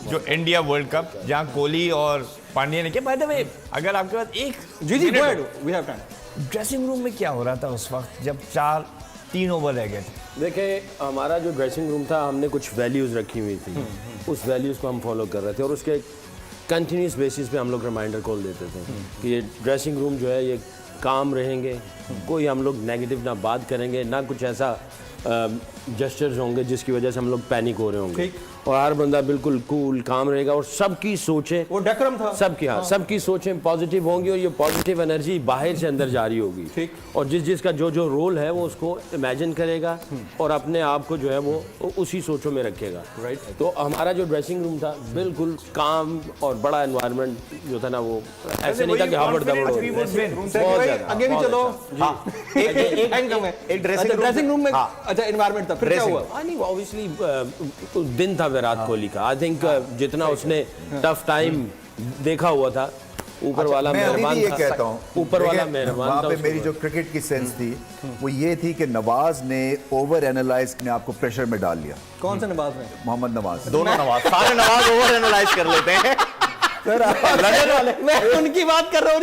जो India world cup जहां कोहली और पांड्या ने किया। बाय द वे, अगर आपके पास एक जी go ahead, we have time। Dressing room में क्या हो रहा था उस वक्त जब 3 ओवर रह गए थे? देखिए, हमारा जो ड्रेसिंग रूम था, हमने कुछ वैल्यूज़ रखी हुई थी, उस वैल्यूज़ को हम फॉलो कर रहे थे और उसके कंटिन्यूस बेसिस पे हम लोग रिमाइंडर कॉल देते थे कि ये ड्रेसिंग रूम जो है ये काम रहेंगे, कोई हम लोग नेगेटिव ना बात करेंगे, ना कुछ ऐसा जेस्चर्स होंगे जिसकी वजह से हम लोग पैनिक हो रहे होंगे, और हर बंदा बिल्कुल कूल काम रहेगा और सबकी सोचें, वो डेकोरम था सबकी, हाँ, सबकी सोचें पॉजिटिव होंगी और ये पॉजिटिव एनर्जी बाहर से अंदर जारी होगी। ठीक। और जिसका जो रोल है वो उसको इमेजिन करेगा और अपने आप को जो है वो उसी सोचों में रखेगा। राइट। तो हमारा जो ड्रेसिंग रूम था बिल्कुल काम और बड़ा एनवायरनमेंट जो था ना, वो ऐसे नहीं था कि हावड़ दबड़ हो रही है। बहुत ज़्यादा, आगे भी बहुत चलो। अच्छा। एक ड्रेसिंग रूम में अच्छा एनवायरनमेंट था, फिर क्या हुआ? नहीं, ऑब्वियसली दिन था विराट कोहली का। आई थिंक जितना उसने टफ टाइम देखा हुआ था, ऊपर वाला मैं अभी मेहरबान भी ये था, कहता हूँ, ऊपर वाला देखिए, मेहरबान वहाँ था पे उसके मेरी ऊपर। जो क्रिकेट की सेंस थी वो ये थी कि नवाज ने ओवर एनालाइज ने आपको प्रेशर में डाल लिया। कौन से नवाज में? मोहम्मद नवाज। दोनों नवाज, सारे नवाज ओवर एनालाइज कर लेते हैं। मैं उनकी बात कर रहा हूँ।